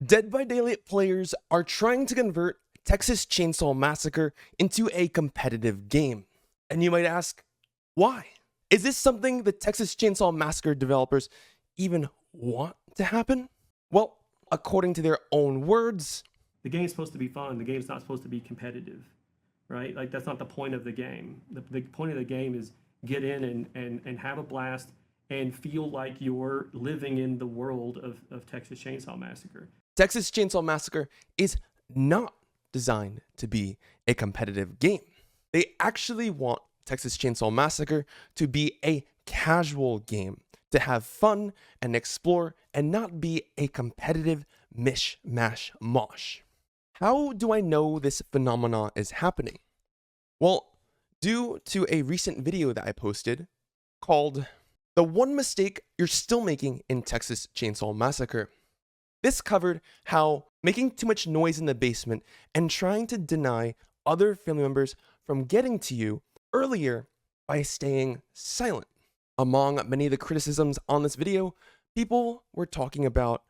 Dead by Daylight players are trying to convert Texas Chainsaw Massacre into a competitive game. And you might ask, why? Is this something the Texas Chainsaw Massacre developers even want to happen? Well, according to their own words, the game's supposed to be fun. The game's not supposed to be competitive, right? Like, that's not the point of the game. The point of the game is get in and have a blast and feel like you're living in the world of Texas Chainsaw Massacre. Texas Chainsaw Massacre is not designed to be a competitive game. They actually want Texas Chainsaw Massacre to be a casual game, to have fun and explore and not be a competitive mish-mash mosh. How do I know this phenomenon is happening? Well, due to a recent video that I posted called "The One Mistake You're Still Making in Texas Chainsaw Massacre." This covered how making too much noise in the basement and trying to deny other family members from getting to you earlier by staying silent. Among many of the criticisms on this video, people were talking about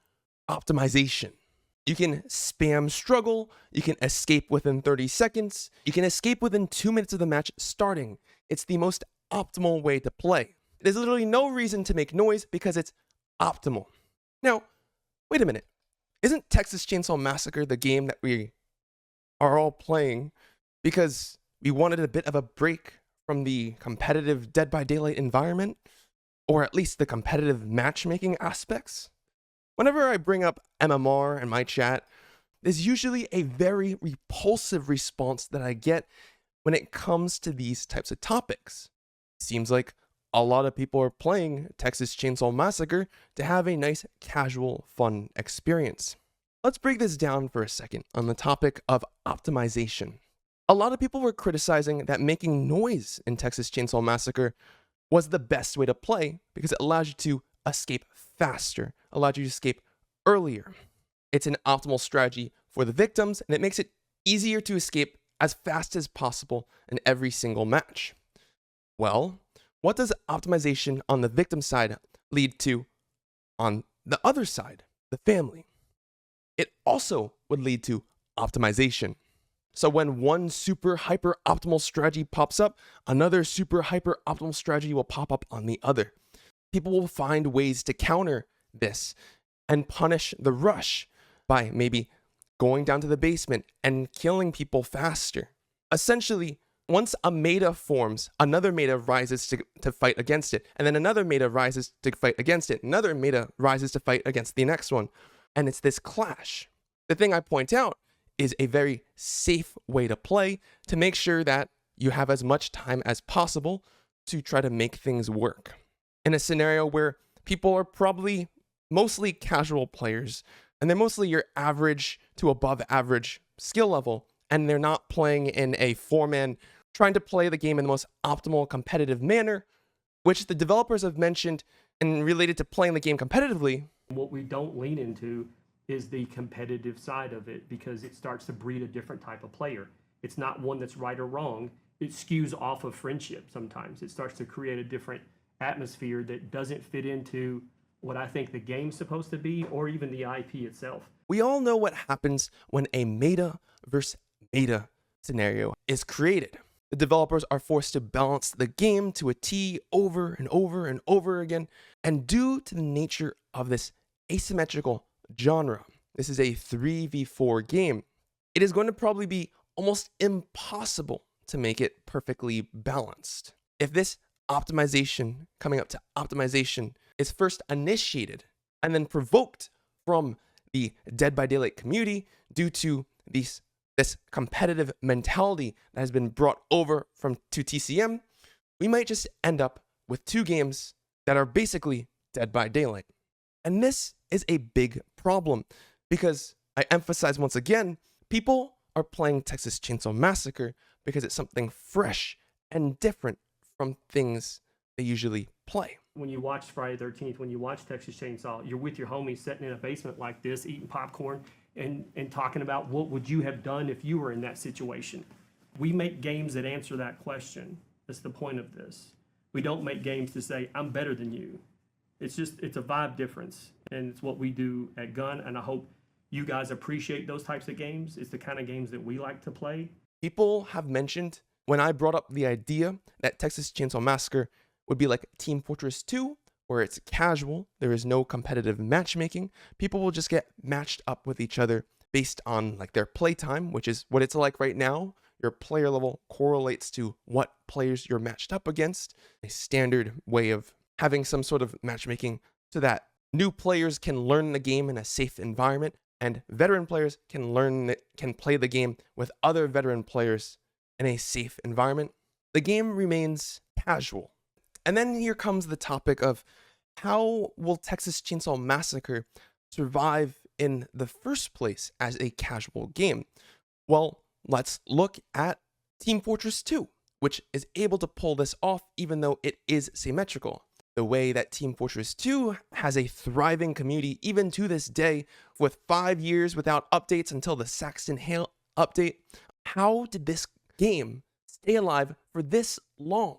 optimization. You can spam struggle, you can escape within 30 seconds, you can escape within 2 minutes of the match starting. It's the most optimal way to play. There's literally no reason to make noise because it's optimal. Now, wait a minute. Isn't Texas Chainsaw Massacre the game that we are all playing because we wanted a bit of a break from the competitive Dead by Daylight environment? Or at least the competitive matchmaking aspects? Whenever I bring up MMR in my chat, there's usually a very repulsive response that I get when it comes to these types of topics. Seems like a lot of people are playing Texas Chainsaw Massacre to have a nice, casual, fun experience. Let's break this down for a second on the topic of optimization. A lot of people were criticizing that making noise in Texas Chainsaw Massacre was the best way to play because it allows you to escape faster, allows you to escape earlier. It's an optimal strategy for the victims, and it makes it easier to escape as fast as possible in every single match. Well, what does optimization on the victim side lead to on the other side, the family? It also would lead to optimization. So when one super hyper optimal strategy pops up, another super hyper optimal strategy will pop up on the other. People will find ways to counter this and punish the rush by maybe going down to the basement and killing people faster. Essentially, once a meta forms, another meta rises to fight against it, and then another meta rises to fight against it, another meta rises to fight against the next one, and it's this clash. The thing I point out is a very safe way to play to make sure that you have as much time as possible to try to make things work. In a scenario where people are probably mostly casual players, and they're mostly your average to above average skill level, and they're not playing in a 4-man, trying to play the game in the most optimal competitive manner, which the developers have mentioned and related to playing the game competitively. What we don't lean into is the competitive side of it, because it starts to breed a different type of player. It's not one that's right or wrong. It skews off of friendship sometimes. It starts to create a different atmosphere that doesn't fit into what I think the game's supposed to be, or even the IP itself. We all know what happens when a meta versus meta scenario is created. The developers are forced to balance the game to a T over and over and over again, and due to the nature of this asymmetrical genre, this is a 3v4 game, it is going to probably be almost impossible to make it perfectly balanced. If this optimization, coming up to optimization, is first initiated and then provoked from the Dead by Daylight community due to this competitive mentality that has been brought over to TCM, we might just end up with two games that are basically Dead by Daylight. And this is a big problem because, I emphasize once again, people are playing Texas Chainsaw Massacre because it's something fresh and different from things they usually play. When you watch Friday the 13th, when you watch Texas Chainsaw, you're with your homies sitting in a basement like this, eating popcorn and talking about what would you have done if you were in that situation. We make games that answer that question. That's the point of this. We don't make games to say, I'm better than you. It's a vibe difference, and it's what we do at Gun, and I hope you guys appreciate those types of games. It's the kind of games that we like to play. People have mentioned when I brought up the idea that Texas Chainsaw Massacre would be like Team Fortress 2, where it's casual, there is no competitive matchmaking. People will just get matched up with each other based on like their playtime, which is what it's like right now. Your player level correlates to what players you're matched up against, a standard way of having some sort of matchmaking so that new players can learn the game in a safe environment and veteran players can play the game with other veteran players in a safe environment. The game remains casual. And then here comes the topic of how will Texas Chainsaw Massacre survive in the first place as a casual game? Well, let's look at Team Fortress 2, which is able to pull this off even though it is symmetrical. The way that Team Fortress 2 has a thriving community even to this day, with 5 years without updates until the Saxton Hale update. How did this game stay alive for this long?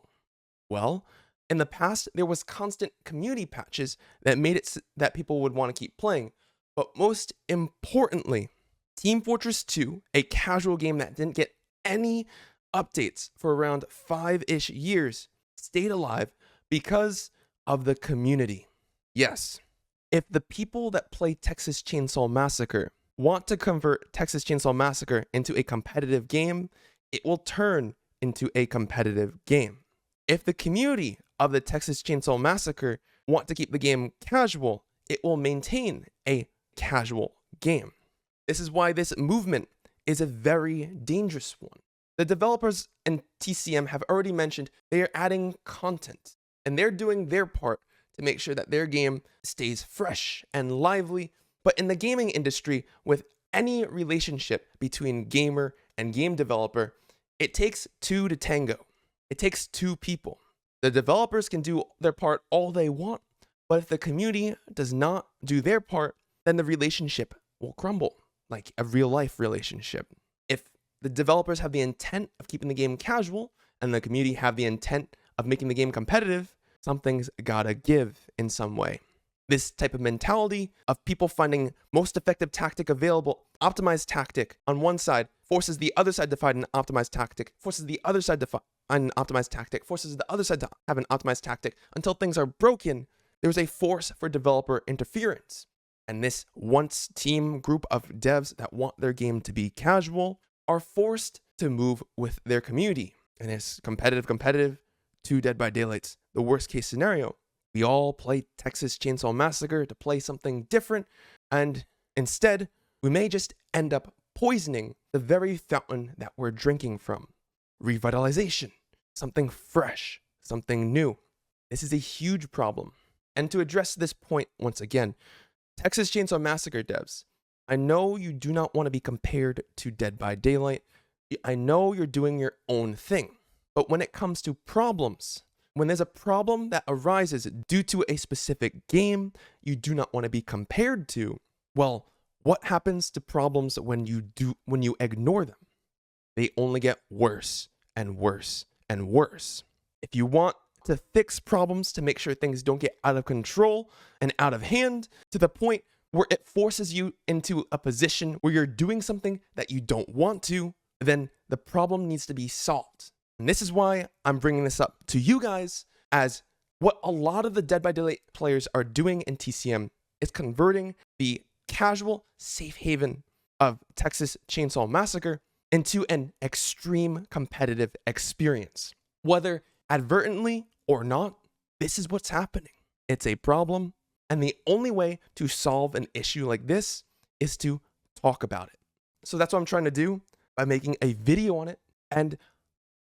Well, in the past, there was constant community patches that made it that people would want to keep playing. But most importantly, Team Fortress 2, a casual game that didn't get any updates for around 5-ish years, stayed alive because of the community. Yes, if the people that play Texas Chainsaw Massacre want to convert Texas Chainsaw Massacre into a competitive game, it will turn into a competitive game. If the community of the Texas Chainsaw Massacre want to keep the game casual, it will maintain a casual game. This is why this movement is a very dangerous one. The developers and TCM have already mentioned they are adding content, and they're doing their part to make sure that their game stays fresh and lively. But in the gaming industry, with any relationship between gamer and game developer, it takes two to tango. It takes two people. The developers can do their part all they want, but if the community does not do their part, then the relationship will crumble, like a real life relationship. If the developers have the intent of keeping the game casual and the community have the intent of making the game competitive, something's gotta give in some way. This type of mentality of people finding most effective tactic available, optimized tactic on one side, forces the other side to find an optimized tactic, forces the other side to find an optimized tactic, forces the other side to have an optimized tactic until things are broken. There's a force for developer interference. And this once team group of devs that want their game to be casual are forced to move with their community. And it's competitive, 2 Dead by Daylights, the worst case scenario. We all play Texas Chainsaw Massacre to play something different, and instead, we may just end up poisoning the very fountain that we're drinking from. Revitalization, something fresh, something new. This is a huge problem. And to address this point once again, Texas Chainsaw Massacre devs, I know you do not want to be compared to Dead by Daylight. I know you're doing your own thing. But when it comes to problems, when there's a problem that arises due to a specific game you do not want to be compared to, well, what happens to problems when you ignore them? They only get worse and worse and worse. If you want to fix problems to make sure things don't get out of control and out of hand to the point where it forces you into a position where you're doing something that you don't want to, then the problem needs to be solved. And this is why I'm bringing this up to you guys, as what a lot of the Dead by Daylight players are doing in TCM is converting the casual safe haven of Texas Chainsaw Massacre into an extreme competitive experience. Whether advertently or not, this is what's happening. It's a problem, and the only way to solve an issue like this is to talk about it. So that's what I'm trying to do by making a video on it, and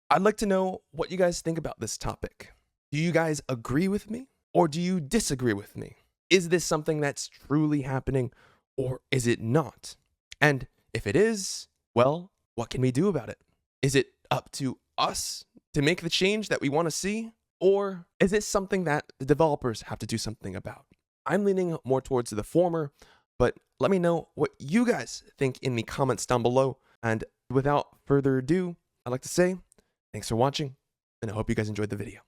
I'd like to know what you guys think about this topic. Do you guys agree with me, or do you disagree with me? Is this something that's truly happening, or is it not? And if it is, well, what can we do about it? Is it up to us to make the change that we want to see? Or is it something that the developers have to do something about? I'm leaning more towards the former, but let me know what you guys think in the comments down below. And without further ado, I'd like to say thanks for watching, and I hope you guys enjoyed the video.